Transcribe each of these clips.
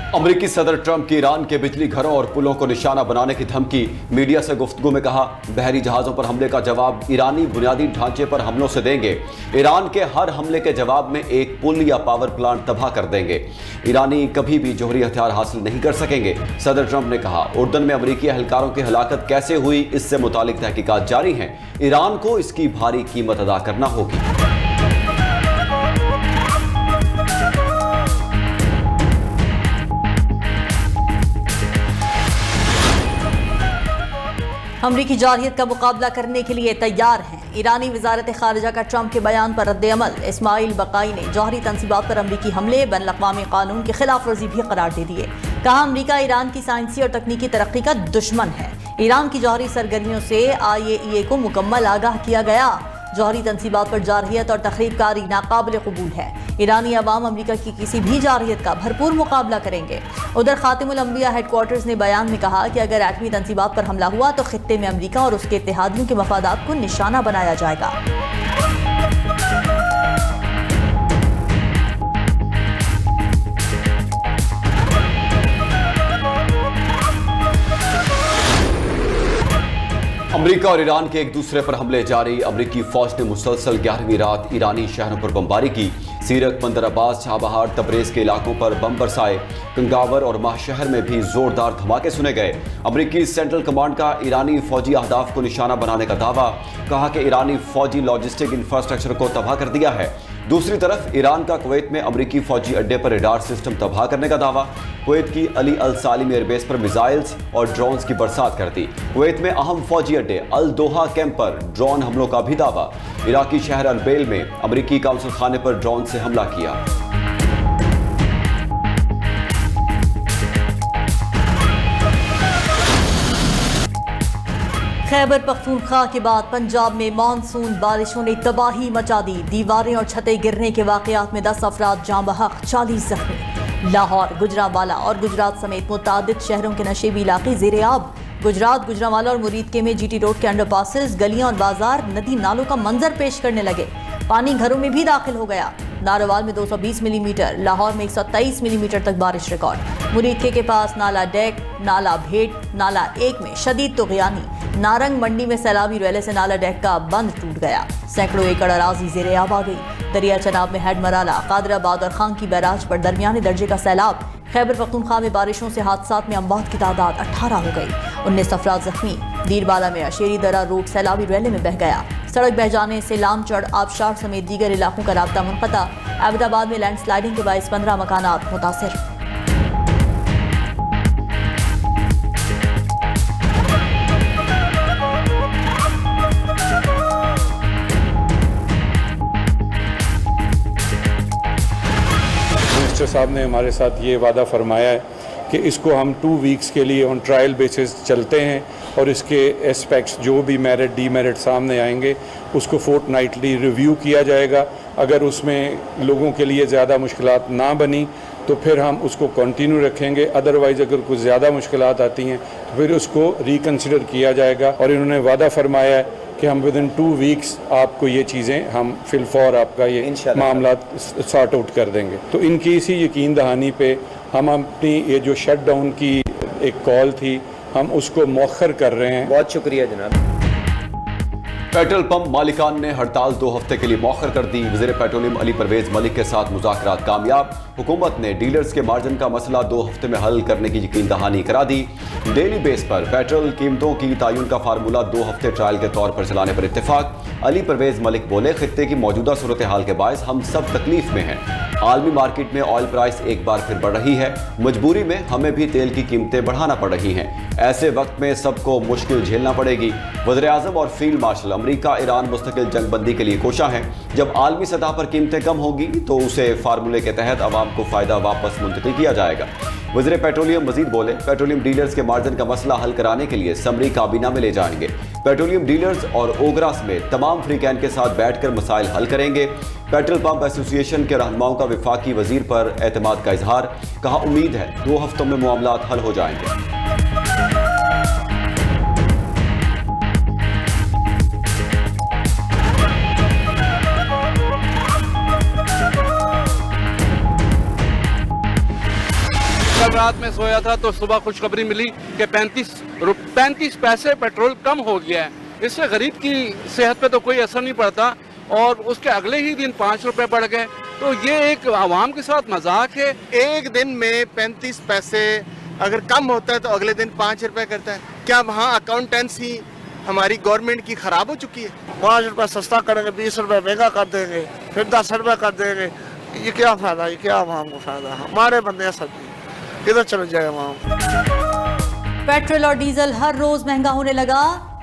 अमेरिकी सदर ट्रंप की ईरान के बिजली घरों और पुलों को निशाना बनाने की धमकी। मीडिया से गुफ्तगू में कहा, बहरी जहाजों पर हमले का जवाब ईरानी बुनियादी ढांचे पर हमलों से देंगे। ईरान के हर हमले के जवाब में एक पुल या पावर प्लांट तबाह कर देंगे। ईरानी कभी भी जौहरी हथियार हासिल नहीं कर सकेंगे। सदर ट्रंप ने कहा, उर्दन में अमेरिकी एहलकारों की हलाकत कैसे हुई, इससे मुतालिक तहकीकात जारी हैं। ईरान को इसकी भारी कीमत अदा करना होगी। अमरीकी जारहियत का मुकाबला करने के लिए तैयार हैं। ईरानी वजारत खारिजा का ट्रंप के बयान पर रद्द-ए-अमल। इस्माइल बकाई ने जौहरी तनसीबात पर अमरीकी हमले बैनुल-अक़वामी कानून की खिलाफ वर्जी भी करार दे दिए। कहा, अमरीका ईरान की साइंसी और तकनीकी तरक्की का दुश्मन है। ईरान की जौहरी सरगर्मियों से IAEA को मुकम्मल आगाह किया गया। जौहरी तनसीबात पर जारहियत और तखरीबकारी नाकाबिल कबूल है। ईरानी अवाम अमरीका की किसी भी जारहियत का भरपूर मुकाबला करेंगे। उधर खातिमुल अंबिया हेडक्वार्टर्स ने बयान में कहा कि अगर एटमी तनसीबात पर हमला हुआ तो खित्ते में अमरीका और उसके इत्तेहादियों के मफादात को निशाना बनाया जाएगा। अमेरिका और ईरान के एक दूसरे पर हमले जारी। अमेरिकी फौज ने मुसलसल 11वीं रात ईरानी शहरों पर बमबारी की। सीरक, बंदर अब्बास, शाहबहार, तबरेज के इलाकों पर बम बरसाए। कंगावर और माहशहर में भी जोरदार धमाके सुने गए। अमेरिकी सेंट्रल कमांड का ईरानी फौजी अहदाफ को निशाना बनाने का दावा। कहा कि ईरानी फौजी लॉजिस्टिक इंफ्रास्ट्रक्चर को तबाह कर दिया है। दूसरी तरफ ईरान का कुवैत में अमेरिकी फौजी अड्डे पर रडार सिस्टम तबाह करने का दावा। कुवैत की अली अल सालिम एयरबेस पर मिसाइल्स और ड्रोन्स की बरसात कर दी। कुवैत में अहम फौजी अड्डे अल दोहा कैंप पर ड्रोन हमलों का भी दावा। इराकी शहर अरबेल में अमेरिकी काउंसिल खाने पर ड्रोन से हमला किया। खैबर पख्तूनख्वा के बाद पंजाब में मानसून बारिशों ने तबाही मचा दी। दीवारें और छतें गिरने के वाकयात में 10 अफराद जाँ बहक, 40 जख्मी। लाहौर, गुजरांवाला और गुजरात समेत मुतादिद शहरों के नशेबी इलाके ज़ेरे आब। गुजरात, गुजरांवाला और मुरीदके में GT रोड के अंडरपासेस, गलियां और बाजार नदी नालों का मंजर पेश करने लगे। पानी घरों में भी दाखिल हो गया। नारोवाल में 220 मिलीमीटर, लाहौर में 123 मिलीमीटर तक बारिश रिकॉर्ड। मुरीदके के पास नाला डेक, नाला भेट, नाला 1 में शदीद तुग़यानी। नारंग मंडी में सैलाबी रैले से नाला डेक का बंद टूट गया। सैकड़ों एकड़ अराजी ज़ेरे आब आ गई। दरिया चनाब में हेड मराला, कादराबाद और खान की बैराज पर दरमियाने दर्जे का सैलाब। खैबर पख्तूनख्वा में बारिशों से हादसात में अमवात की तादाद 18 हो गई। 19 अफराद जख्मी। दीरबाला में अशेरी दरा रोड सैलाबी रैले में बह गया। सड़क बह जाने से लामचड़, आबशार समेत दीगर इलाकों का राब्ता मुनक़ता। अहमदाबाद में लैंडस्लाइडिंग के बायस 15 मकानात मुतासिर। मिनिस्टर साहब ने हमारे साथ ये वादा फरमाया है कि इसको हम 2 वीक्स के लिए ऑन ट्रायल बेसिस चलते हैं और इसके एस्पेक्ट्स जो भी मेरिट डीमेरिट सामने आएंगे उसको फोर्टनाइटली रिव्यू किया जाएगा। अगर उसमें लोगों के लिए ज़्यादा मुश्किलात ना बनी तो फिर हम उसको कंटिन्यू रखेंगे। अदरवाइज़ अगर कुछ ज़्यादा मुश्किलात आती हैं तो फिर उसको रिकन्सिडर किया जाएगा। और इन्होंने वादा फरमाया है कि हम विदिन 2 वीक्स आपको ये चीज़ें हम फिलफौर आपका ये मामला सॉर्ट आउट कर देंगे। तो इनकी इसी यकीन दहानी पे हम अपनी ये जो शट डाउन की एक कॉल थी हम उसको मौखर कर रहे हैं। बहुत शुक्रिया जनाब। पेट्रोल पंप मालिकान ने हड़ताल 2 हफ्ते के लिए मौखर कर दी। वज़ीर पेट्रोलियम अली परवेज मलिक के साथ मुज़ाकरात कामयाब। हुकूमत ने डीलर्स के मार्जिन का मसला 2 हफ्ते में हल करने की यकीन दहानी करा दी। डेली बेस पर पेट्रोल कीमतों की तयन का फार्मूला 2 हफ्ते ट्रायल के तौर पर चलाने पर इत्तेफाक। अली परवेज मलिक बोले, खित्ते की मौजूदा सूरत हाल के बायस हम सब तकलीफ में हैं। आलमी मार्केट में ऑयल प्राइस एक बार फिर बढ़ रही है। मजबूरी में हमें भी तेल की कीमतें बढ़ाना पड़ रही हैं। ऐसे वक्त में सबको मुश्किल झेलना पड़ेगी। वज़ीर-ए-आज़म और फील्ड मार्शल अमेरिका ईरान मुस्तकिल जंगबंदी के लिए कोशा हैं। जब आलमी सतह पर कीमतें कम होगी तो उसे फार्मूले के तहत आवाम को फ़ायदा वापस मुंतकिल किया जाएगा। वज़ीर पेट्रोलियम मजीद बोले, पेट्रोलियम डीलर्स के मार्जिन का मसला हल कराने के लिए समरी काबीना में ले जाएंगे। पेट्रोलियम डीलर्स और ओगरा समेत तमाम फ्रीकैन के साथ बैठकर मसाइल हल करेंगे। पेट्रोल पंप एसोसिएशन के रहनुमाओं का वफाकी वजीर पर एतमाद का इजहार। कहा, उम्मीद है 2 हफ्तों में मामलात हल हो जाएंगे। कल रात में सोया था तो सुबह खुशखबरी मिली कि 35 पैसे पेट्रोल कम हो गया है। इससे गरीब की सेहत पे तो कोई असर नहीं पड़ता और उसके अगले ही दिन 5 रुपए बढ़ गए। तो ये एक आवाम के साथ मजाक है। एक दिन में 35 पैसे अगर कम होता है तो अगले दिन 5 रुपए करता है। क्या वहाँ अकाउंटेंसी हमारी गवर्नमेंट की खराब हो चुकी है? 5 रुपए सस्ता करेंगे, 20 रुपए महंगा कर देंगे, फिर 10 रुपए कर देंगे। ये क्या फायदा, ये क्या आवाम को फायदा? हमारे बंदे सब किधर चले जाए आवाम। पेट्रोल और डीजल हर रोज महंगा होने लगा,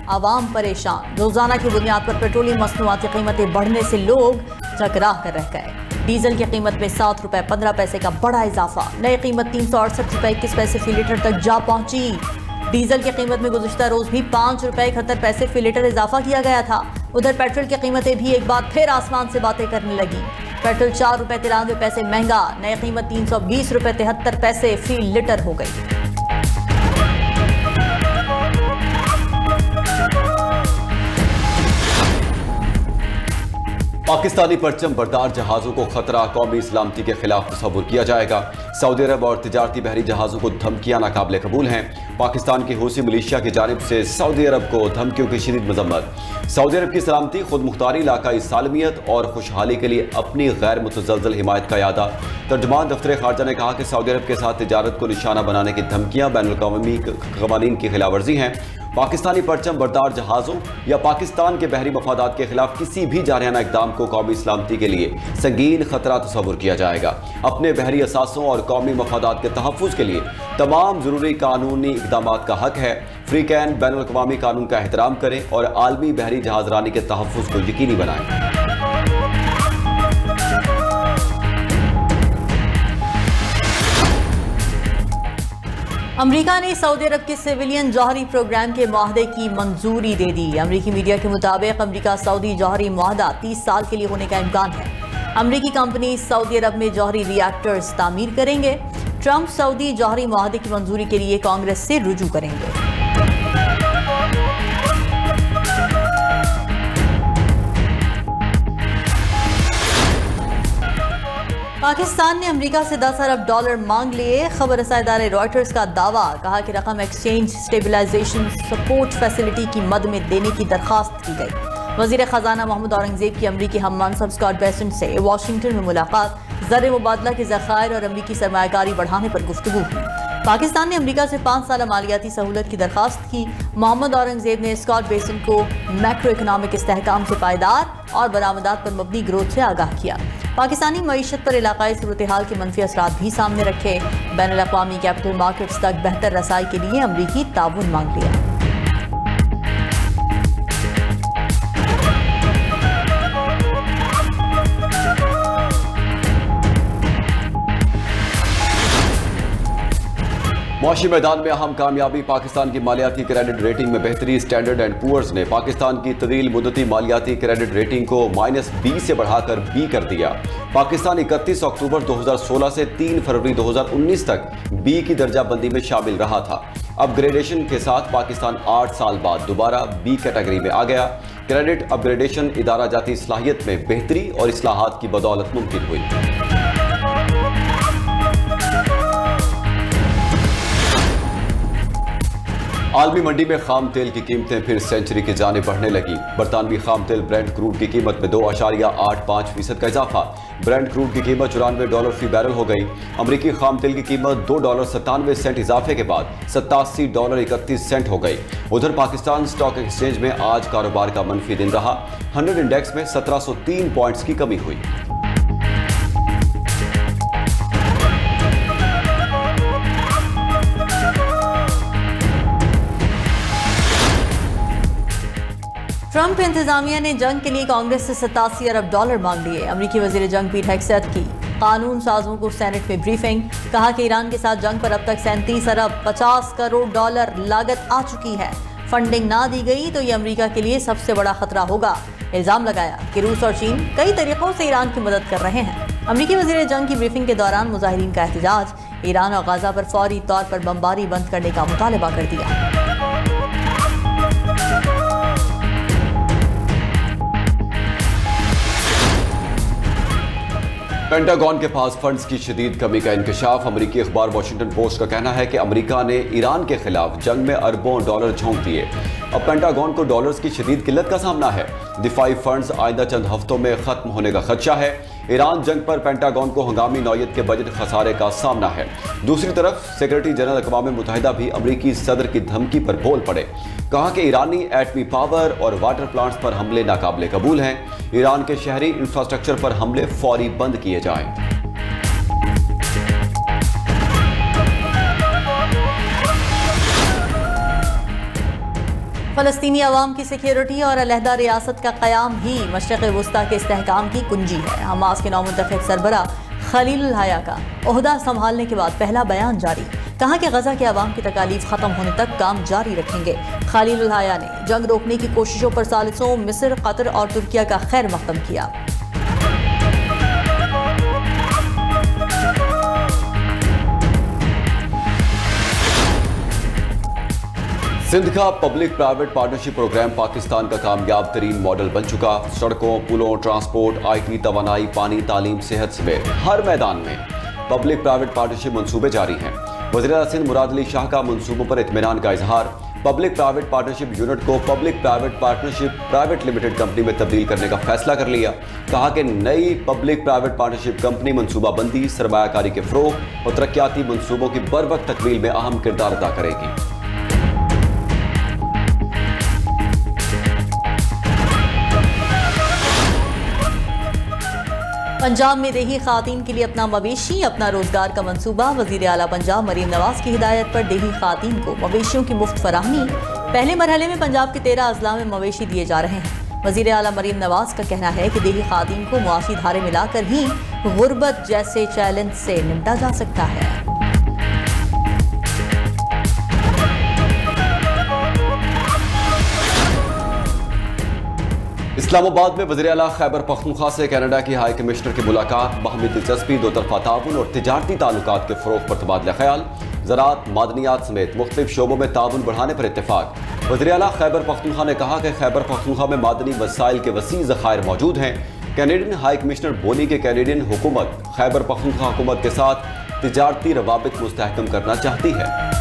आवाम परेशान। रोजाना की बुनियाद पर पेट्रोलियम मसनूआत की कीमतें बढ़ने से लोग चकरा कर रह गए। डीजल की कीमत में 7 रुपए 15 पैसे का बड़ा इजाफा, नई कीमत 368 रुपए 21 पैसे फी लीटर तक जा पहुंची। डीजल की कीमत में गुज़िश्ता रोज भी 5 रुपए 71 पैसे फी लीटर इजाफा किया गया था। उधर पेट्रोल की कीमतें भी एक बार फिर आसमान से बातें करने लगी। पेट्रोल 4 रुपए 93 पैसे महंगा, नई कीमत 320 रुपए 73 पैसे फी लीटर हो गई। पाकिस्तानी परचम बरदार जहाजों को खतरा, कौमी सलामती के खिलाफ तस्वुर किया जाएगा। सऊदी अरब और तिजारती बहरी जहाजों को धमकियां नाकाबिले कबूल हैं। पाकिस्तान की हूसी मिलिशिया की जानिब से सऊदी अरब को धमकियों की शदीद मजम्मत। सऊदी अरब की सलामती, खुद मुख्तारी, इलाकाई सालमियत और खुशहाली के लिए अपनी गैर मुतज़लज़ल हिमायत का यादा। तर्जुमान दफ्तर खारजा ने कहा कि सऊदी अरब के साथ तिजारत को निशाना बनाने की धमकियां बैनुल-अक़वामी क़वानीन की खिलाफवर्जी हैं। पाकिस्तानी परचम बरदार जहाज़ों या पाकिस्तान के बहरी मफादात के खिलाफ किसी भी जारहाना इक़दाम को कौमी सलामती के लिए संगीन खतरा तस्वुर किया जाएगा। अपने बहरी असासों और कौमी मफादात के तहफ़्फ़ुज़ के लिए तमाम ज़रूरी कानूनी इक़दामात का हक है। फ्रीकैन बैनुल-अक़वामी कानून का एहतराम करें और आलमी बहरी जहाज़रानी के तहफ़्फ़ुज़ को यकीनी बनाएं। अमेरिका ने सऊदी अरब के सिविलियन जौहरी प्रोग्राम के मुआहदे की मंजूरी दे दी। अमेरिकी मीडिया के मुताबिक अमेरिका सऊदी जौहरी मुआहदा 30 साल के लिए होने का इम्कान है। अमेरिकी कंपनी सऊदी अरब में जौहरी रिएक्टर्स तामीर करेंगे। ट्रंप सऊदी जौहरी मुआहदे की मंजूरी के लिए कांग्रेस से रुजू करेंगे। पाकिस्तान ने अमेरिका से $10 अरब मांग लिए। खबर रसा इदारे रॉयटर्स का दावा, कहा कि रकम एक्सचेंज स्टेबलाइजेशन सपोर्ट फैसिलिटी की मद में देने की दरखास्त की गई। वजीर खजाना मोहम्मद औरंगजेब की अमरीकी हम मनसब स्कॉट बेसेंट से वाशिंगटन में मुलाकात, ज़र मुबादला के ज़खायर और अमरीकी सरमायाकारी बढ़ाने पर गुफ्तगू हुई। पाकिस्तान ने अमेरिका से 5 साल मालियाती सहूलत की दरखास्त की। मोहम्मद औरंगजेब ने स्कॉट बेसेंट को मैक्रो इकनॉमिक इस्तेहकाम से पायदार और बरामदात पर मबनी ग्रोथ से आगाह किया। पाकिस्तानी मईशत पर इलाकाई सूरत हाल के मनफी असरात भी सामने रखे। बैनुल-अक़वामी कैपिटल मार्केट्स तक बेहतर रसाई के लिए अमरीकी ताउन मांग लिया। मुआशी मैदान में अहम कामयाबी, पाकिस्तान की मालियाती क्रेडिट रेटिंग में बेहतरी। स्टैंडर्ड एंड पुअर्स ने पाकिस्तान की तवील मुद्दती मालियाती क्रेडिट रेटिंग को -B से बढ़ाकर B कर दिया। पाकिस्तान 31 अक्टूबर 2016 से 3 फरवरी 2019 तक B की दर्जाबंदी में शामिल रहा था। अपग्रेडेशन के साथ पाकिस्तान 8 साल बाद दोबारा B कैटेगरी में आ गया। क्रेडिट अपग्रेडेशन इदारा जाती सलाहियत में बेहतरी और इस्लाहात की बदौलत मुमकिन हुई। आलमी मंडी में खाम तेल की कीमतें फिर सेंचुरी की जानिब बढ़ने लगी। बरतानवी खाम तेल ब्रेंट क्रूड की कीमत में 2.85% का इजाफा। ब्रेंट क्रूड की कीमत $94 फी बैरल हो गई। अमरीकी खाम तेल की कीमत $2.97 इजाफे के बाद $87.31 हो गई। उधर पाकिस्तान स्टॉक एक्सचेंज में आज कारोबार का मनफी दिन रहा। 100 इंडेक्स में 1703 पॉइंट्स की कमी हुई। ट्रंप इंतजामिया ने जंग के लिए कांग्रेस से $87 अरब मांग लिए। अमरीकी वजीर जंग पीट हेगसेथ की कानून साजों को सेनेट में ब्रीफिंग, कहा कि ईरान के साथ जंग पर अब तक $37 अरब $50 करोड़ लागत आ चुकी है। फंडिंग ना दी गई तो ये अमरीका के लिए सबसे बड़ा खतरा होगा। इल्जाम लगाया कि रूस और चीन कई तरीकों से ईरान की मदद कर रहे हैं। अमरीकी वजीर जंग की ब्रीफिंग के दौरान मुजाहिरीन का एहतजाज, ईरान और गाजा पर फौरी तौर पर बमबारी बंद करने का मुतालबा कर दिया। पेंटागन के पास फंड्स की शदीद कमी का इंकशाफ। अमरीकी अखबार वॉशिंगटन पोस्ट का कहना है कि अमरीका ने ईरान के खिलाफ जंग में अरबों डॉलर झोंक दिए। अब पेंटागन को डॉलर्स की शदीद किल्लत का सामना है। दिफाई फंड्स आइंदा चंद हफ्तों में खत्म होने का खदशा है। ईरान जंग पर पेंटागन को हंगामी नौयत के बजट खसारे का सामना है। दूसरी तरफ सेक्रेटरी जनरल अक़वाम मुत्तहिदा भी अमरीकी सदर की धमकी पर बोल पड़े। कहा कि ईरानी एटमी पावर और वाटर प्लांट्स पर हमले नाकाबिले कबूल हैं। ईरान के शहरी इंफ्रास्ट्रक्चर पर हमले फौरी बंद किए जाएं। फ़लस्तीनी अवाम की सिक्योरिटी और अलहदा रियासत का क़याम ही मशरिक़ वस्ता के इस्तेहकाम की कुंजी है। हमास के नौमुंतखब सरबराह खलीलुल हया का ओहदा संभालने के बाद पहला बयान जारी। कहा कि गजा के अवाम की तकालीफ खत्म होने तक काम जारी रखेंगे। खलीलुल हया ने जंग रोकने की कोशिशों पर सालिसों मिस्र, कतर और तुर्किया का खैर मकदम किया। सिंध का public private partnership programme Pakistan का कामयाब तरीन मॉडल बन चुका। सड़कों, पुलों, ट्रांसपोर्ट, IT, तवानाई, पानी, तालीम, सेहत समेत हर मैदान में पब्लिक प्राइवेट पार्टनरशिप मंसूबे जारी हैं। वज़ीर-ए-आला सिंध मुराद अली शाह का मंसूबों पर इत्मीनान का इजहार। पब्लिक प्राइवेट पार्टनरशिप यूनिट को public private partnership private limited company में तब्दील करने का फैसला कर लिया। कहा कि नई पब्लिक प्राइवेट पार्टनरशिप कंपनी मनसूबाबंदी, सरमायाकारी के फ़रोग़ और तरक्याती मंसूबों की बरवक्त तकमील में अहम किरदार अदा करेगी। पंजाब में देही खातीन के लिए अपना मवेशी, अपना रोजगार का मंसूबा। वज़ीर आला पंजाब मरीम नवाज की हिदायत पर देही खातीन को मवेशियों की मुफ्त फराहमी। पहले मरहले में पंजाब के 13 अजला में मवेशी दिए जा रहे हैं। वज़ीर आला मरीम नवाज का कहना है कि देही खातीन को मुआशी धारे मिलाकर ही गुर्बत जैसे चैलेंज से निपटा जा सकता है। इस्लामाबाद में वज़ीर-ए-आला खैबर पख्तूनख्वा से कनाडा की हाई कमिश्नर की मुलाकात। बाहमी दिलचस्पी, दो तरफा ताउन और तिजारती ताल्लुकात के फ़रोग़ पर तबादला ख्याल। ज़राअत, मादनियात समेत मुख्तलिफ शोबों में ताउन बढ़ाने पर इत्तेफाक। वज़ीर-ए-आला खैबर पख्तूनख्वा ने कहा कि खैबर पख्तूनख्वा में मादनी वसाइल के वसी ज़खायर मौजूद हैं। कैनेडियन हाई कमिश्नर बोली कि कैनेडियन हुकूमत खैबर पख्तूनख्वा हुकूमत के साथ तिजारती रवाबित मुस्तहकम करना चाहती है।